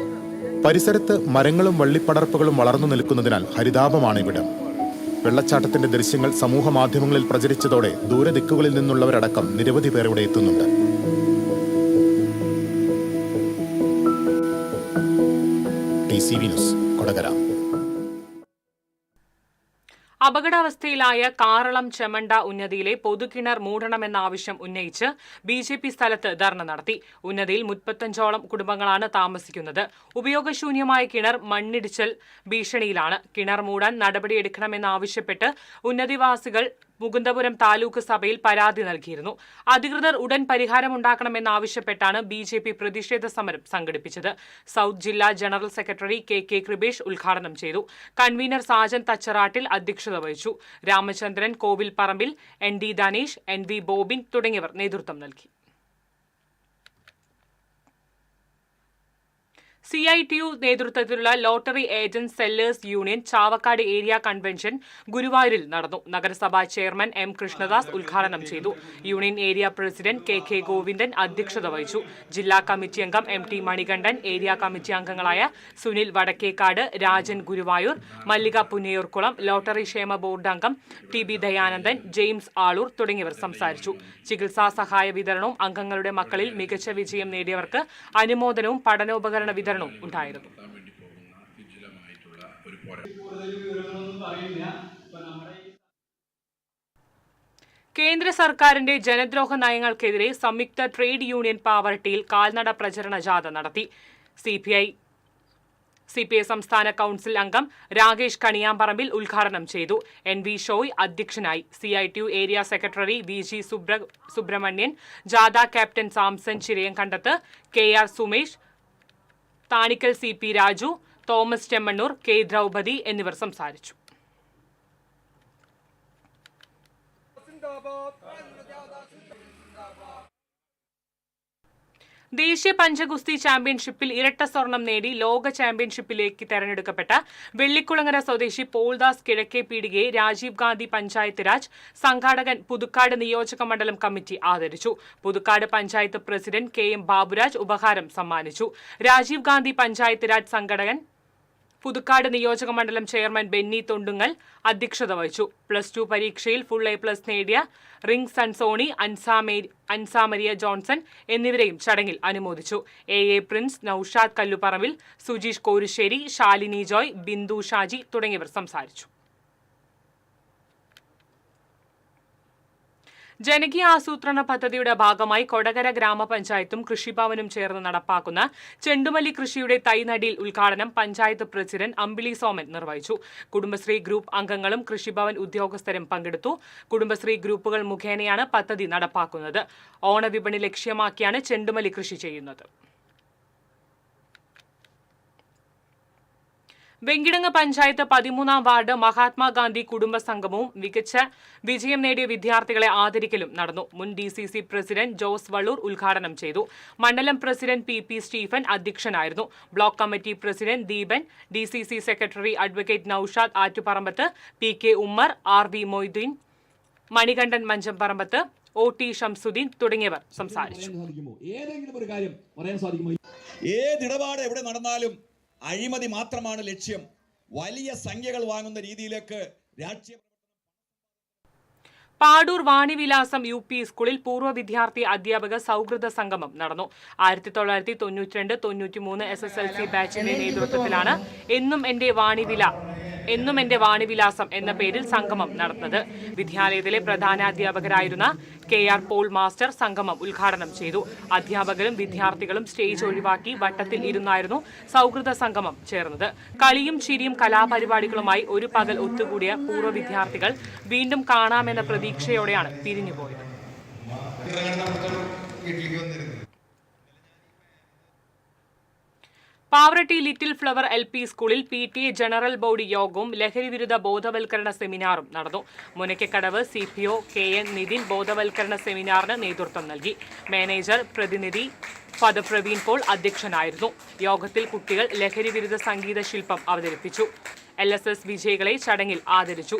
പരിസരത്ത് മരങ്ങളും വള്ളിപ്പടർപ്പുകളും വളർന്നു നിൽക്കുന്നതിനാൽ ഹരിതാപമാണ് ഇവിടം. വെള്ളച്ചാട്ടത്തിന്റെ ദൃശ്യങ്ങൾ സമൂഹ മാധ്യമങ്ങളിൽ പ്രചരിച്ചതോടെ ദൂരദിക്കുകളിൽ നിന്നുള്ളവരടക്കം നിരവധി പേർ ഇവിടെ എത്തുന്നുണ്ട്. TCV news, Kodakara. അപകടാവസ്ഥയിലായ കാറളം ചെമണ്ട ഉന്നതിയിലെ പൊതുകിണർ മൂടണമെന്ന ആവശ്യം ഉന്നയിച്ച് BJP സ്ഥലത്ത് ധർണ നടത്തി. ഉന്നതിയിൽ 35ഓളം കുടുംബങ്ങളാണ് താമസിക്കുന്നത്. ഉപയോഗശൂന്യമായ കിണർ മണ്ണിടിച്ചൽ ഭീഷണിയിലാണ്. കിണർ മൂടാൻ നടപടിയെടുക്കണമെന്നാവശ്യപ്പെട്ട് ഉന്നതിവാസികൾ മുകുന്ദപുരം താലൂക്ക് സഭയിൽ പരാതി നൽകിയിരുന്നു. അധികൃതർ ഉടൻ പരിഹാരമുണ്ടാക്കണമെന്നാവശ്യപ്പെട്ടാണ് BJP പ്രതിഷേധ സമരം സംഘടിപ്പിച്ചത്. സൗത്ത് ജില്ലാ ജനറൽ സെക്രട്ടറി KK കൃപേഷ് ഉദ്ഘാടനം ചെയ്തു. കൺവീനർ സാജൻ തച്ചറാട്ടിൽ അധ്യക്ഷത വഹിച്ചു. രാമചന്ദ്രൻ കോവിൽ പറമ്പിൽ, ND ധനേഷ്, NV ബോബിൻ തുടങ്ങിയവർ നേതൃത്വം നൽകി. CITU നേതൃത്വത്തിലുള്ള lottery agent sellers union Chavakkad area convention ഗുരുവായൂരിൽ നടന്നു. നഗരസഭാ ചെയർമാൻ M. കൃഷ്ണദാസ് ഉദ്ഘാടനം ചെയ്തു. Union area president K. Govindan അധ്യക്ഷത വഹിച്ചു. ജില്ലാ കമ്മിറ്റി അംഗം MT മണികണ്ഠൻ, ഏരിയ കമ്മിറ്റി അംഗങ്ങളായ സുനിൽ വടക്കേക്കാട്, രാജൻ ഗുരുവായൂർ, മല്ലിക പുന്നയൂർക്കുളം, ലോട്ടറി ക്ഷേമ ബോർഡ് അംഗം TB ദയാനന്ദൻ, ജെയിംസ് ആളൂർ തുടങ്ങിയവർ സംസാരിച്ചു. ചികിത്സാ സഹായ വിതരണവും അംഗങ്ങളുടെ മക്കളിൽ മികച്ച വിജയം നേടിയവർക്ക് അനുമോദനവും പഠനോപകരണ വിതരണവും ഉണ്ടായിരുന്നു. കേന്ദ്ര സർക്കാരിന്റെ ജനദ്രോഹ നയങ്ങൾക്കെതിരെ സംയുക്ത ട്രേഡ് യൂണിയൻ പാവറട്ടിയിൽ കാൽനട പ്രചരണ ജാഥ നടത്തി. CPI സംസ്ഥാന കൌൺസിൽ അംഗം രാകേഷ് കണിയാമ്പറമ്പിൽ ഉദ്ഘാടനം ചെയ്തു. NV ഷോയ് അധ്യക്ഷനായി. CITU area secretary VG Subramanian, ജാഥ captain Samson Chirayankandath, KR Sumesh, Thanikkal CP Raju, Thomas Chemmannur, K. Draupadi എന്നിവർ സംസാരിച്ചു. ദേശീയ പഞ്ചഗുസ്തി ചാമ്പ്യൻഷിപ്പിൽ ഇരട്ട സ്വർണം നേടി ലോക ചാമ്പ്യൻഷിപ്പിലേക്ക് തെരഞ്ഞെടുക്കപ്പെട്ട വെള്ളിക്കുളങ്ങര സ്വദേശി പോൾദാസ് കിഴക്കേ പീടികയെ രാജീവ് ഗാന്ധി പഞ്ചായത്ത് രാജ് സംഘാടകൻ പുതുക്കാട് നിയോജക മണ്ഡലം കമ്മിറ്റി ആദരിച്ചു. പുതുക്കാട് പഞ്ചായത്ത് പ്രസിഡന്റ് KM ബാബുരാജ് ഉപഹാരം സമ്മാനിച്ചു. രാജീവ് ഗാന്ധി പഞ്ചായത്ത് രാജ് സംഘാടകൻ പുതുക്കാട് നിയോജക മണ്ഡലം ചെയർമാൻ ബെന്നി തൊണ്ടുങ്ങൽ അധ്യക്ഷത വഹിച്ചു. +2 പരീക്ഷയിൽ ഫുൾ A+ നേടിയ റിംഗ് സൺസോണി, അൻസാമരിയ ജോൺസൺ എന്നിവരെയും ചടങ്ങിൽ അനുമോദിച്ചു. AA പ്രിൻസ്, നൌഷാദ് കല്ലുപറമ്പിൽ, സുജീഷ് കോരുശ്ശേരി, ശാലിനി ജോയ്, ബിന്ദു ഷാജി തുടങ്ങിയവർ സംസാരിച്ചു. ജനകീയ ആസൂത്രണ പദ്ധതിയുടെ ഭാഗമായി കൊടകര ഗ്രാമപഞ്ചായത്തും കൃഷിഭവനും ചേർന്ന് നടപ്പാക്കുന്ന ചെണ്ടുമല്ലി കൃഷിയുടെ തൈനടിയിൽ ഉദ്ഘാടനം പഞ്ചായത്ത് പ്രസിഡന്റ് അമ്പിളി സോമൻ നിർവഹിച്ചു. കുടുംബശ്രീ ഗ്രൂപ്പ് അംഗങ്ങളും കൃഷിഭവൻ ഉദ്യോഗസ്ഥരും പങ്കെടുത്തു. കുടുംബശ്രീ ഗ്രൂപ്പുകൾ മുഖേനയാണ് പദ്ധതി നടപ്പാക്കുന്നത്. ഓണവിപണി ലക്ഷ്യമാക്കിയാണ് ചെണ്ടുമല്ലി കൃഷി ചെയ്യുന്നത്. വെങ്കിടങ്ങ് പഞ്ചായത്ത് 13-ാം വാർഡ് മഹാത്മാഗാന്ധി കുടുംബ സംഗമവും മികച്ച വിജയം നേടിയ വിദ്യാർത്ഥികളെ ആദരിക്കലും നടന്നു. മുൻ DCC പ്രസിഡന്റ് ജോസ് വള്ളൂർ ഉദ്ഘാടനം ചെയ്തു. മണ്ഡലം പ്രസിഡന്റ് PP സ്റ്റീഫൻ അധ്യക്ഷനായിരുന്നു. Block committee president Deepan, DCC secretary advocate Noushad Attuparambath, PK Ummer, RV Moideen, Manikandan Manjamparambath, OT Shamsudheen തുടങ്ങിയവർ സംസാരിച്ചു. ഏതിടപാട് എവിടെ നടന്നാലും അഴിമതി മാത്രമാണ് ലക്ഷ്യം. വലിയ സംഖ്യകൾ വാങ്ങുന്ന രീതിയിലേക്ക് രാഷ്ട്രീയ പാടൂർ വാണിവിലാസം UP സ്കൂളിൽ പൂർവ്വ വിദ്യാർത്ഥി അധ്യാപക സൗഹൃദ സംഗമം നടന്നു. 1992-93 SSLC ബാച്ചിന്റെ നേതൃത്വത്തിലാണ് എന്നും എന്റെ വാണിവിലാസം എന്ന പേരിൽ സംഗമം നടന്നത്. വിദ്യാലയത്തിലെ പ്രധാനാധ്യാപകരായിരുന്ന KR പോൾ മാസ്റ്റർ സംഗമം ഉദ്ഘാടനം ചെയ്തു. അധ്യാപകരും വിദ്യാർത്ഥികളും സ്റ്റേജ് ഒഴിവാക്കി വട്ടത്തിൽ ഇരുന്നായിരുന്നു സൗഹൃദ സംഗമം ചേർന്നത്. കളിയും ചിരിയും കലാപരിപാടികളുമായി ഒരു പകൽ ഒത്തുകൂടിയ പൂർവ്വ വിദ്യാർത്ഥികൾ വീണ്ടും കാണാമെന്ന പ്രതീക്ഷയോടെയാണ് പിരിഞ്ഞുപോയത്. പാവറട്ടി ലിറ്റിൽ ഫ്ലവർ LP സ്കൂളിൽ PTA ജനറൽ ബോഡി യോഗവും ലഹരിവിരുദ്ധ ബോധവൽക്കരണ സെമിനാറും നടന്നു. മുനയ്ക്കക്കടവ് CPO KN നിതിൻ ബോധവൽക്കരണ സെമിനാറിന് നേതൃത്വം നൽകി. മാനേജർ പ്രതിനിധി ഫാദർ പ്രവീൺ പോൾ അധ്യക്ഷനായിരുന്നു. യോഗത്തിൽ കുട്ടികൾ ലഹരിവിരുദ്ധ സംഗീത ശില്പം അവതരിപ്പിച്ചു. LSS വിജയികളെ ചടങ്ങിൽ ആദരിച്ചു.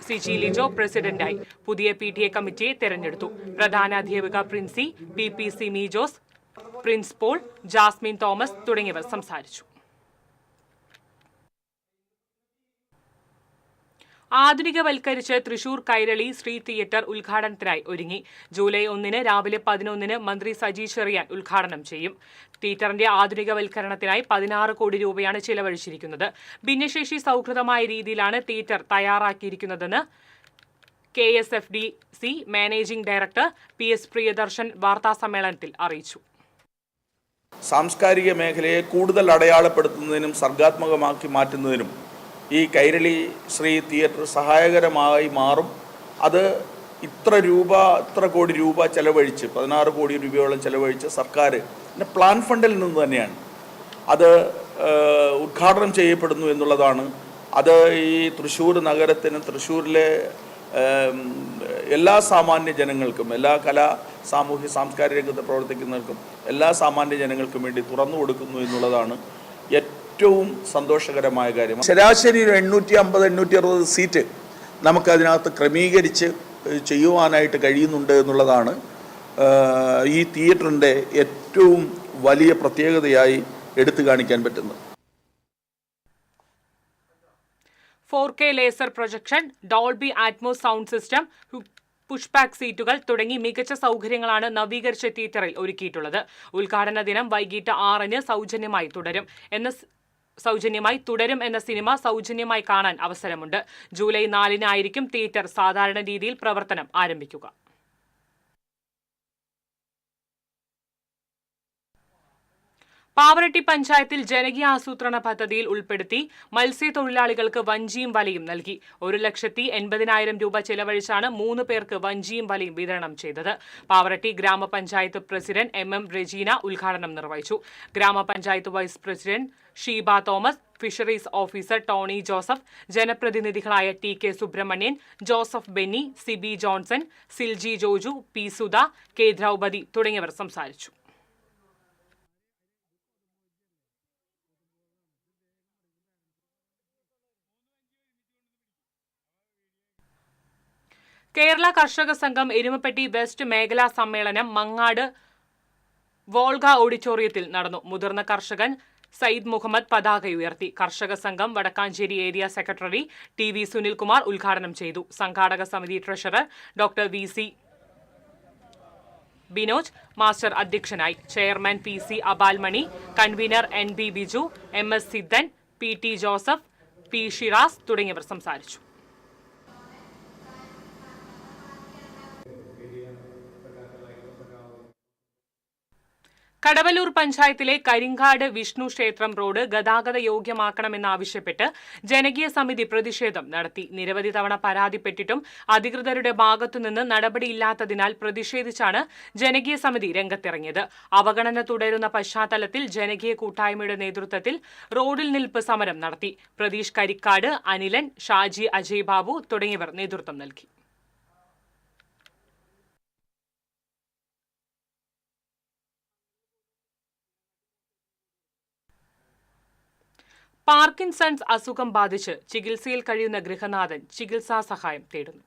സിജി ലിജോ പ്രസിഡന്റായി. പുതിയ PTA കമ്മിറ്റിയെ തെരഞ്ഞെടുത്തു. പ്രധാനാധ്യാപിക Princy, PP Simi Jose, Prince Paul, Jasmine Thomas തുടങ്ങിയവർ സംസാരിച്ചു. ആധുനികവൽക്കരിച്ച് തൃശൂർ കൈരളി ശ്രീ തിയേറ്റർ ഉദ്ഘാടനത്തിനായി ഒരുങ്ങി. ജൂലൈ 1 രാവിലെ 11 മന്ത്രി സജി ചെറിയാൻ ഉദ്ഘാടനം ചെയ്യും. തിയേറ്ററിന്റെ ആധുനികവൽക്കരണത്തിനായി 16 കോടി രൂപയാണ് ചിലവഴിച്ചിരിക്കുന്നത്. ഭിന്നശേഷി സൗഹൃദമായ രീതിയിലാണ് തിയേറ്റർ തയ്യാറാക്കിയിരിക്കുന്നതെന്ന് KSFDC managing director PS Priyadarshan വാർത്താസമ്മേളനത്തിൽ അറിയിച്ചു. സാംസ്കാരിക മേഖലയെ കൂടുതൽ അടയാളപ്പെടുത്തുന്നതിനും സർഗാത്മകമാക്കി മാറ്റുന്നതിനും ഈ കൈരളി ശ്രീ തിയേറ്റർ സഹായകരമായി മാറും. അത് ഇത്ര കോടി രൂപ ചെലവഴിച്ച് 16 കോടി രൂപയോളം ചെലവഴിച്ച് സർക്കാർ പ്ലാൻ ഫണ്ടിൽ നിന്ന് തന്നെയാണ് അത് ഉദ്ഘാടനം ചെയ്യപ്പെടുന്നു എന്നുള്ളതാണ്. അത് ഈ തൃശ്ശൂർ നഗരത്തിന്, തൃശ്ശൂരിലെ എല്ലാ സാമാന്യ ജനങ്ങൾക്കും, എല്ലാ സാമൂഹ്യ സാംസ്കാരിക രംഗത്ത് പ്രവർത്തിക്കുന്നവർക്കും എല്ലാ സാമാന്യ ജനങ്ങൾക്കും വേണ്ടി തുറന്നു കൊടുക്കുന്നു എന്നുള്ളതാണ് ഏറ്റവും സന്തോഷകരമായ കാര്യം. ശരാശരി 850-860 സീറ്റ് നമുക്കതിനകത്ത് ക്രമീകരിച്ച് ചെയ്യുവാനായിട്ട് കഴിയുന്നുണ്ട് എന്നുള്ളതാണ് ഈ തിയേറ്ററിൻ്റെ ഏറ്റവും വലിയ പ്രത്യേകതയായി എടുത്തു കാണിക്കാൻ പറ്റുന്നത്. 4K laser projection, Dolby Atmos sound system, പുഷ്ബാക്ക് സീറ്റുകൾ തുടങ്ങി മികച്ച സൗകര്യങ്ങളാണ് നവീകരിച്ച തിയേറ്ററിൽ ഒരുക്കിയിട്ടുള്ളത്. ഉദ്ഘാടന ദിനം വൈകിട്ട് 6-ന് സൗജന്യമായി തുടരും എന്ന സിനിമ സൗജന്യമായി കാണാൻ അവസരമുണ്ട്. ജൂലൈ 4-നായിരിക്കും തിയേറ്റർ സാധാരണ രീതിയിൽ പ്രവർത്തനം ആരംഭിക്കുക. പാവറട്ടി പഞ്ചായത്തിൽ ജനകീയ ആസൂത്രണ പദ്ധതിയിൽ ഉൾപ്പെടുത്തി മത്സ്യത്തൊഴിലാളികൾക്ക് വഞ്ചിയും വലയും നൽകി. 1,80,000 രൂപ ചെലവഴിച്ചാണ് 3 പേർക്ക് വഞ്ചിയും വലയും വിതരണം ചെയ്തത്. പാവറട്ടി ഗ്രാമപഞ്ചായത്ത് പ്രസിഡന്റ് MM റെജീന ഉദ്ഘാടനം നിർവഹിച്ചു. ഗ്രാമപഞ്ചായത്ത് vice president Sheeba Thomas, fisheries officer Tony Joseph, ജനപ്രതിനിധികളായ TK Subramanian, Joseph Benny, Siby Johnson, Silji Joju, P Sudha, K Draupadi തുടങ്ങിയവർ സംസാരിച്ചു. കേരള കർഷക സംഘം എരുമപ്പെട്ടി വെസ്റ്റ് മേഖലാ സമ്മേളനം മങ്ങാട് വോൾഗ ഓഡിറ്റോറിയത്തിൽ നടന്നു. മുതിർന്ന കർഷകൻ സയ്യിദ് മുഹമ്മദ് പതാക ഉയർത്തി. കർഷക സംഘം Vadakkanchery area secretary TV Sunilkumar ഉദ്ഘാടനം ചെയ്തു. സംഘാടക സമിതി treasurer doctor VC Binoj master അധ്യക്ഷനായി. Chairman PC Abalmani, convener NB Biju, MS Siddhan, PT Joseph, P Shiraz തുടങ്ങിയവർ സംസാരിച്ചു. കടവല്ലൂർ പഞ്ചായത്തിലെ കരിങ്കാട് വിഷ്ണു ക്ഷേത്രം റോഡ് ഗതാഗത യോഗ്യമാക്കണമെന്നാവശ്യപ്പെട്ട് ജനകീയ സമിതി പ്രതിഷേധം നടത്തി. നിരവധി തവണ പരാതിപ്പെട്ടിട്ടും അധികൃതരുടെ ഭാഗത്തുനിന്ന് നടപടിയില്ലാത്തതിനാൽ പ്രതിഷേധിച്ചാണ് ജനകീയ സമിതി രംഗത്തിറങ്ങിയത്. അവഗണന തുടരുന്ന പശ്ചാത്തലത്തിൽ ജനകീയ കൂട്ടായ്മയുടെ നേതൃത്വത്തിൽ റോഡിൽ നിൽപ്പ് സമരം നടത്തി. പ്രതീഷ് കരിക്കാട്, അനിലൻ, ഷാജി അജയ് ബാബു തുടങ്ങിയവർ നേതൃത്വം നൽകി. പാർക്കിൻസൺസ് അസുഖം ബാധിച്ച് ചികിത്സയിൽ കഴിയുന്ന ഗൃഹനാഥൻ ചികിത്സാ സഹായം തേടുന്നു.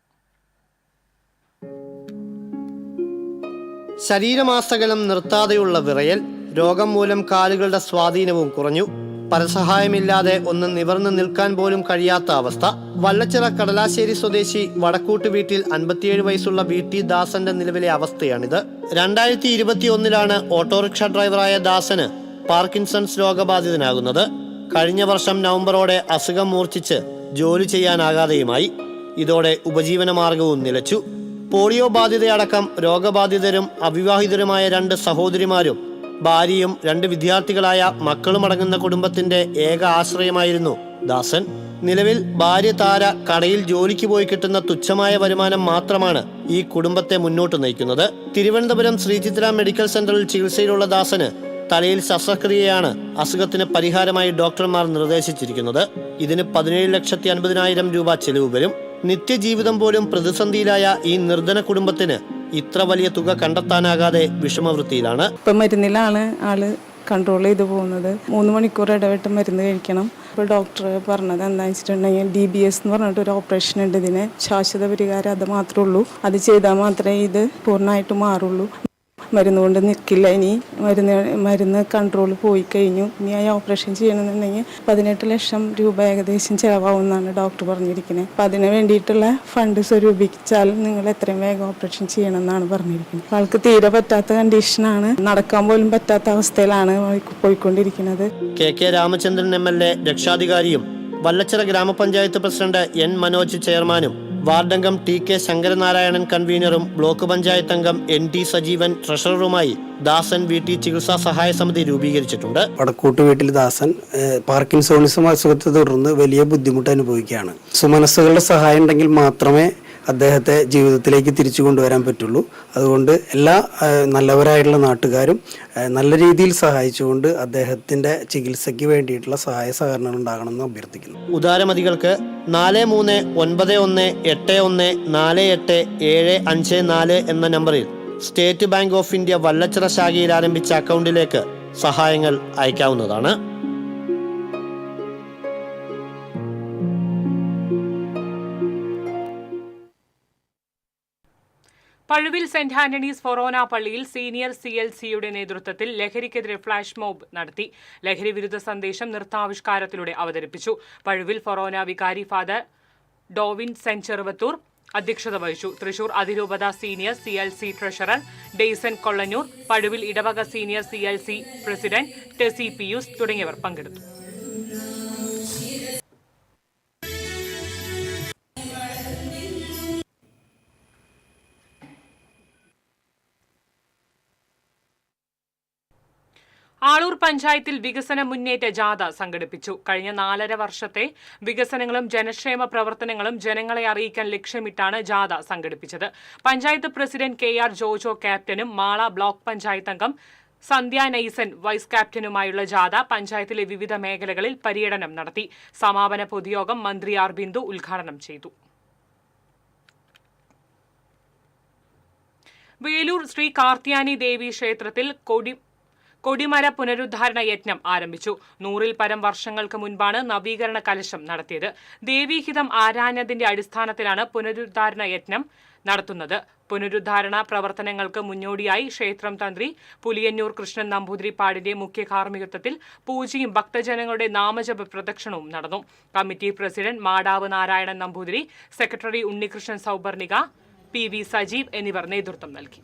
ശരീരമാസകലം നിർത്താതെയുള്ള വിറയൽ, രോഗം മൂലം കാലുകളുടെ സ്വാധീനവും കുറഞ്ഞു. പരസഹായമില്ലാതെ ഒന്ന് നിവർന്നു നിൽക്കാൻ പോലും കഴിയാത്ത അവസ്ഥ. വല്ലച്ചിറ കടലാശ്ശേരി സ്വദേശി വടക്കൂട്ട് വീട്ടിൽ 57 വയസ്സുള്ള VT ദാസന്റെ നിലവിലെ അവസ്ഥയാണിത്. 2021 ഓട്ടോറിക്ഷ ഡ്രൈവറായ ദാസന് പാർക്കിൻസൺസ് രോഗബാധിതനാകുന്നത്. കഴിഞ്ഞ വർഷം നവംബറോടെ അസുഖം മൂർച്ഛിച്ച് ജോലി ചെയ്യാനാകാതെയുമായി. ഇതോടെ ഉപജീവനമാർഗവും നിലച്ചു. പോളിയോ ബാധിതയടക്കം രോഗബാധിതരും അവിവാഹിതരുമായ 2 സഹോദരിമാരും ഭാര്യയും 2 വിദ്യാർത്ഥികളായ മക്കളുമടങ്ങുന്ന കുടുംബത്തിന്റെ ഏക ആശ്രയമായിരുന്നു ദാസൻ. നിലവിൽ ഭാര്യ താര കടയിൽ ജോലിക്ക് പോയി കിട്ടുന്ന തുച്ഛമായ വരുമാനം മാത്രമാണ് ഈ കുടുംബത്തെ മുന്നോട്ട് നയിക്കുന്നത്. തിരുവനന്തപുരം ശ്രീചിത്ര മെഡിക്കൽ സെന്ററിൽ ചികിത്സയിലുള്ള ദാസന് തലയിൽ ശസ്ത്രക്രിയയാണ് അസുഖത്തിന് പരിഹാരമായി ഡോക്ടർമാർ നിർദ്ദേശിച്ചിരിക്കുന്നത്. ഇതിന് 17,50,000 രൂപ ചെലവ് വരും. നിത്യജീവിതം പോലും പ്രതിസന്ധിയിലായ ഈ നിർധന കുടുംബത്തിന് ഇത്ര വലിയ തുക കണ്ടെത്താനാകാതെ വിഷമവൃത്തിയിലാണ്. ഇപ്പം മരുന്നിലാണ് ആള് കൺട്രോൾ ചെയ്തു പോകുന്നത്. 3 മണിക്കൂർ ഇടവിട്ട് മരുന്ന് കഴിക്കണം. ഇപ്പോൾ ഡോക്ടർ പറഞ്ഞത് എന്താണെന്ന് വെച്ചിട്ടുണ്ടെങ്കിൽ DBS എന്ന് പറഞ്ഞിട്ട് ഒരു ഓപ്പറേഷൻ ഉണ്ട്. ഇതിന് ശാശ്വത പരിഹാരം അത് മാത്രമേ ഉള്ളൂ. അത് ചെയ്താൽ മാത്രമേ ഇത് പൂർണ്ണമായിട്ട് മാറുള്ളൂ. മരുന്ന് കൊണ്ട് നിൽക്കില്ല. ഇനി മരുന്ന് കൺട്രോൾ പോയി കഴിഞ്ഞു. ഇനി ആ ഓപ്പറേഷൻ ചെയ്യണമെന്നുണ്ടെങ്കിൽ 18 ലക്ഷം രൂപ ഏകദേശം ചിലവാകുമെന്നാണ് ഡോക്ടർ പറഞ്ഞിരിക്കുന്നത്. അപ്പം അതിന് വേണ്ടിയിട്ടുള്ള ഫണ്ട് സ്വരൂപിച്ചാൽ നിങ്ങൾ എത്രയും വേഗം ഓപ്പറേഷൻ ചെയ്യണമെന്നാണ് പറഞ്ഞിരിക്കുന്നത്. ആൾക്ക് തീരെ പറ്റാത്ത കണ്ടീഷനാണ്. നടക്കാൻ പോലും പറ്റാത്ത അവസ്ഥയിലാണ് പോയിക്കൊണ്ടിരിക്കുന്നത്. KK രാമചന്ദ്രൻ MLA രക്ഷാധികാരിയും വല്ലച്ചിറ ഗ്രാമപഞ്ചായത്ത് പ്രസിഡന്റ് N മനോജ് ചെയർമാനും വാർഡംഗം TK ശങ്കരനാരായണൻ കൺവീനറും ബ്ലോക്ക് പഞ്ചായത്ത് അംഗം NT സജീവൻ ട്രഷററുമായി ദാസൻ VT ചികിത്സാ സഹായ സമിതി രൂപീകരിച്ചിട്ടുണ്ട്. വടക്കൂട്ട് വീട്ടിൽ ദാസൻ പാർക്കിൻസോണിസം അസുഖത്തെ തുടർന്ന് വലിയ ബുദ്ധിമുട്ട് അനുഭവിക്കുകയാണ്. സുമനസ്സുകളുടെ സഹായം ഉണ്ടെങ്കിൽ മാത്രമേ അദ്ദേഹത്തെ ജീവിതത്തിലേക്ക് തിരിച്ചു കൊണ്ടുവരാൻ പറ്റുള്ളൂ. അതുകൊണ്ട് എല്ലാ നല്ലവരായിട്ടുള്ള നാട്ടുകാരും നല്ല രീതിയിൽ സഹായിച്ചുകൊണ്ട് അദ്ദേഹത്തിന്റെ ചികിത്സയ്ക്ക് വേണ്ടിയിട്ടുള്ള സഹായ സഹകരണങ്ങൾ ഉണ്ടാകണമെന്ന് അഭ്യർത്ഥിക്കുന്നു. ഉദാരമതികൾക്ക് 439181484754 എന്ന നമ്പറിൽ state bank of India Vallachira ശാഖയിൽ ആരംഭിച്ച അക്കൗണ്ടിലേക്ക് സഹായങ്ങൾ അയക്കാവുന്നതാണ്. പഴുവിൽ സെന്റ് ആന്റണീസ് ഫൊറോന പള്ളിയിൽ സീനിയർ CLCയുടെ നേതൃത്വത്തിൽ ലഹരിക്കെതിരെ ഫ്ലാഷ് മോബ് നടത്തി. ലഹരി വിരുദ്ധ സന്ദേശം നൃത്താവിഷ്കാരത്തിലൂടെ അവതരിപ്പിച്ചു. പഴുവിൽ ഫൊറോന വികാരി ഫാദർ ഡോവിൻ സെന്റ് ചെറുവത്തൂർ അധ്യക്ഷത വഹിച്ചു. തൃശൂർ അതിരൂപത senior CLC treasurer Dayson Kollannur, Pazhuvil ഇടവക senior CLC president Tessy Pius തുടങ്ങിയവർ പങ്കെടുത്തു. ആളൂർ പഞ്ചായത്തിൽ വികസന മുന്നേറ്റ ജാഥ സംഘടിപ്പിച്ചു. കഴിഞ്ഞ 4.5 വർഷത്തെ വികസനങ്ങളും ജനക്ഷേമ പ്രവർത്തനങ്ങളും ജനങ്ങളെ അറിയിക്കാൻ ലക്ഷ്യമിട്ടാണ് ജാഥ സംഘടിപ്പിച്ചത്. പഞ്ചായത്ത് പ്രസിഡന്റ് KR ജോജോ ക്യാപ്റ്റനും മാള ബ്ലോക്ക് പഞ്ചായത്ത് അംഗം സന്ധ്യ നൈസൻ വൈസ് ക്യാപ്റ്റനുമായുള്ള ജാഥ പഞ്ചായത്തിലെ വിവിധ മേഖലകളിൽ പര്യടനം നടത്തി. സമാപന പൊതുയോഗം മന്ത്രി R ബിന്ദു ഉദ്ഘാടനം ചെയ്തു. വേലൂർ ശ്രീ കാർത്യാനി ദേവി ക്ഷേത്രത്തിൽ കൊടിമര പുനരുദ്ധാരണ യജ്ഞം ആരംഭിച്ചു. 100-ൽ പരം വർഷങ്ങൾക്ക് മുൻപാണ് നവീകരണ കലശം നടത്തിയത്. ദേവീഹിതം ആരാഞ്ഞതിന്റെ അടിസ്ഥാനത്തിലാണ് പുനരുദ്ധാരണ യജ്ഞം നടത്തുന്നത്. പുനരുദ്ധാരണ പ്രവർത്തനങ്ങൾക്ക് മുന്നോടിയായി ക്ഷേത്രം തന്ത്രി പുലിയന്നൂർ കൃഷ്ണൻ നമ്പൂതിരിപ്പാടിന്റെ മുഖ്യ കാർമ്മികത്വത്തിൽ പൂജയും ഭക്തജനങ്ങളുടെ നാമജപ പ്രദക്ഷിണവും നടന്നു. Committee president Madav Narayanan Namboothiri, secretary Unnikrishnan Souparnika, PV Sajeev എന്നിവർ നേതൃത്വം നൽകി.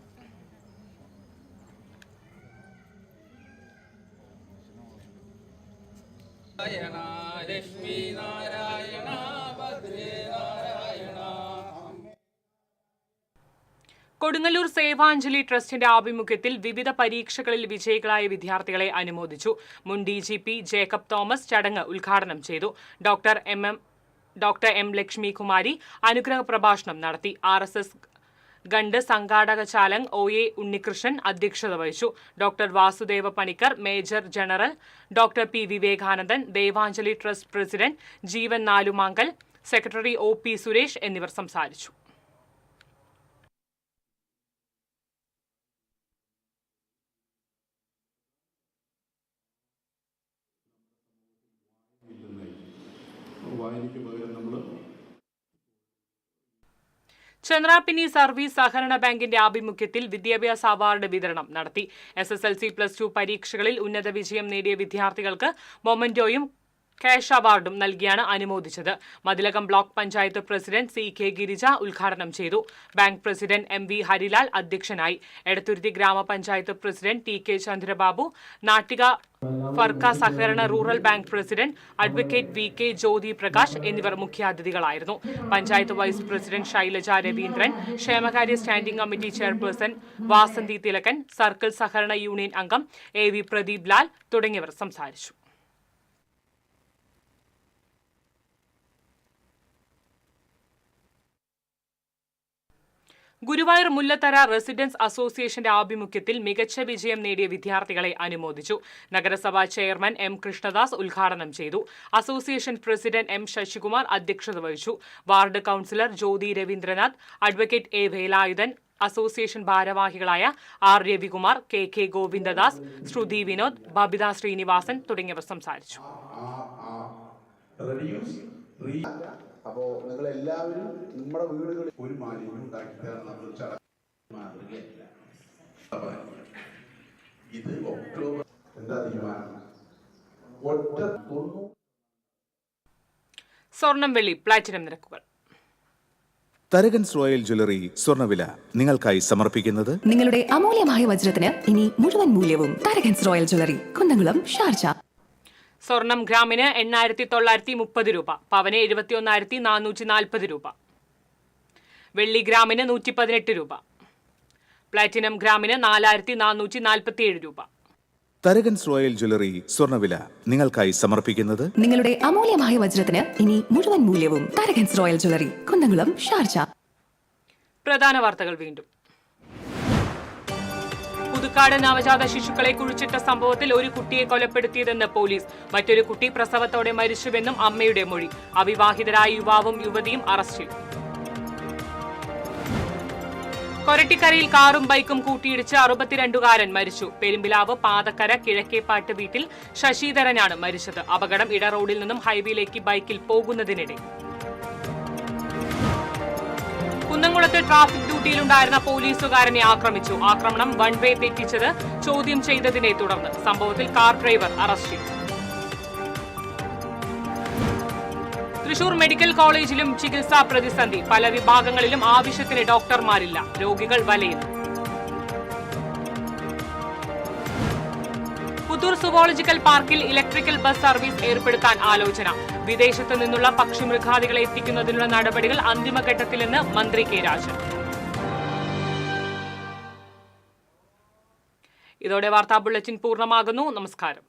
കൊടുങ്ങല്ലൂർ സേവാഞ്ജലി ട്രസ്റ്റിന്റെ ആഭിമുഖ്യത്തിൽ വിവിധ പരീക്ഷകളിൽ വിജയികളായ വിദ്യാർത്ഥികളെ അനുമോദിച്ചു. മുൻ DGP ജേക്കബ് തോമസ് ചടങ്ങ് ഉദ്ഘാടനം ചെയ്തു. ഡോക്ടർ M ലക്ഷ്മി കുമാരി അനുഗ്രഹ പ്രഭാഷണം നടത്തി. RSS ഗണ്ട് സംഘാടക ചാലങ് OA ഉണ്ണികൃഷ്ണൻ അധ്യക്ഷത വഹിച്ചു. Doctor Vasudeva Panicker, major general doctor P Vivekanandan, Devanjali trust president Jeevan Nalumankal, secretary OP Suresh എന്നിവർ സംസാരിച്ചു. ചന്ദ്രാപിന്നി സർവീസ് സഹകരണ ബാങ്കിന്റെ ആഭിമുഖ്യത്തിൽ വിദ്യാഭ്യാസ അവാർഡ് വിതരണം നടത്തി. SSLC+2 പരീക്ഷകളിൽ ഉന്നത വിജയം നേടിയ വിദ്യാർത്ഥികൾക്ക് മൊമന്റോയും ക്യാഷ് അവാർഡും നൽകിയാണ് അനുമോദിച്ചത്. Mathilakam block panchayat president CK Girija ഉദ്ഘാടനം ചെയ്തു. ബാങ്ക് പ്രസിഡന്റ് MV ഹരിലാൽ അധ്യക്ഷനായി. എടത്തുരുത്തി ഗ്രാമപഞ്ചായത്ത് പ്രസിഡന്റ് TK ചന്ദ്രബാബു, നാട്ടിക ഫർക്ക സഹകരണ rural bank president advocate VK Jyothi Prakash എന്നിവർ മുഖ്യാതിഥികളായിരുന്നു. പഞ്ചായത്ത് വൈസ് പ്രസിഡന്റ് ശൈലജ രവീന്ദ്രൻ, ക്ഷേമകാര്യ standing committee chairperson Vasanthi Thilakan, circle സഹകരണ യൂണിയൻ അംഗം AV പ്രദീപ് ലാൽ തുടങ്ങിയവർ സംസാരിച്ചു. ഗുരുവായൂർ മുല്ലത്തറ റെസിഡൻസ് അസോസിയേഷന്റെ ആഭിമുഖ്യത്തിൽ മികച്ച വിജയം നേടിയ വിദ്യാർത്ഥികളെ അനുമോദിച്ചു. നഗരസഭാ ചെയർമാൻ M കൃഷ്ണദാസ് ഉദ്ഘാടനം ചെയ്തു. അസോസിയേഷൻ പ്രസിഡന്റ് M ശശികുമാർ അധ്യക്ഷത വഹിച്ചു. Ward councillor Jyothi Ravindranath, advocate A Velayudhan, association ഭാരവാഹികളായ R രവികുമാർ, KK ഗോവിന്ദദാസ്, ശ്രുതി വിനോദ്, ബബിത ശ്രീനിവാസൻ തുടങ്ങിയവർ സംസാരിച്ചു. അപ്പോൾ നിങ്ങൾ എല്ലാവരും നമ്മുടെ വീടുകളിൽ ഒരു മാലിന്യം ഉണ്ടാക്കി തരാൻ നമ്മൾ മാതൃകയല്ല. ഇത് ഒക്ടോബർ എന്താ തീരുമാനം? സ്വർണം വെള്ളി പ്ലാറ്റിനം നിരക്കുകൾ. തരകൻസ് റോയൽ ജ്വല്ലറി സ്വർണ്ണവില നിങ്ങൾക്കായി സമർപ്പിക്കുന്നത് നിങ്ങളുടെ അമൂല്യമായ വജ്രത്തിന് ഇനി മുഴുവൻ മൂല്യവും Tharakans royal jewellery, Kunnamkulam, Sharjah. സ്വർണം ഗ്രാമിന് 8,930 രൂപ, പവന് 71,440 രൂപ, വെള്ളി ഗ്രാമിന് 118 രൂപ, പ്ലാറ്റിനം ഗ്രാമിന് 4,447 രൂപ. തരകൻസ് റോയൽ ജ്വല്ലറി സ്വർണ്ണവില നിങ്ങൾക്കായി സമർപ്പിക്കുന്നത് നിങ്ങളുടെ അമൂല്യമായ വജ്രത്തിന് ഇനി മുഴുവൻ മൂല്യവും Tharakans royal jewellery, Kunnamkulam, Sharjah. പ്രധാന വാർത്തകൾ വീണ്ടും. പുതുക്കാട് നവജാത ശിശുക്കളെ കുഴിച്ചിട്ട സംഭവത്തിൽ ഒരു കുട്ടിയെ കൊലപ്പെടുത്തിയതെന്ന് പോലീസ്. മറ്റൊരു കുട്ടി പ്രസവത്തോടെ മരിച്ചുവെന്നും അമ്മയുടെ മൊഴി. അവിവാഹിതരായ യുവാവും യുവതിയും അറസ്റ്റിൽ. കൊരട്ടിക്കരയിൽ കാറും ബൈക്കും കൂട്ടിയിടിച്ച് 62-കാരൻ മരിച്ചു. പെരുമ്പിലാവ് പാതക്കര കിഴക്കേപ്പാട്ട് വീട്ടിൽ ശശിധരനാണ് മരിച്ചത്. അപകടം ഇട റോഡിൽ നിന്നും ഹൈവേയിലേക്ക് ബൈക്കിൽ പോകുന്നതിനിടെ. കുന്നംകുളത്ത് ട്രാഫിക് ഡ്യൂട്ടിയിലുണ്ടായിരുന്ന പോലീസുകാരനെ ആക്രമിച്ചു. ആക്രമണം വൺ വേ തെറ്റിച്ചത് ചോദ്യം ചെയ്തതിനെ തുടർന്ന്. സംഭവത്തിൽ കാർ ഡ്രൈവർ അറസ്റ്റ് ചെയ്തു. തൃശൂർ മെഡിക്കൽ കോളേജിലും ചികിത്സാ പ്രതിസന്ധി. പല വിഭാഗങ്ങളിലും ആവശ്യത്തിന് ഡോക്ടർമാരില്ല. രോഗികൾ വലയുന്നു. പുത്തൂർ സുവോളജിക്കൽ പാർക്കിൽ ഇലക്ട്രിക്കൽ ബസ് സർവീസ് ഏർപ്പെടുത്താൻ ആലോചന. വിദേശത്തു നിന്നുള്ള പക്ഷിമൃഗാദികളെ എത്തിക്കുന്നതിനുള്ള നടപടികൾ അന്തിമഘട്ടത്തിലെന്ന് മന്ത്രി കെ രാജൻ. ഇതോടെ വാർത്താ ബുള്ളറ്റിൻ പൂർണ്ണമാകുന്നു. നമസ്കാരം.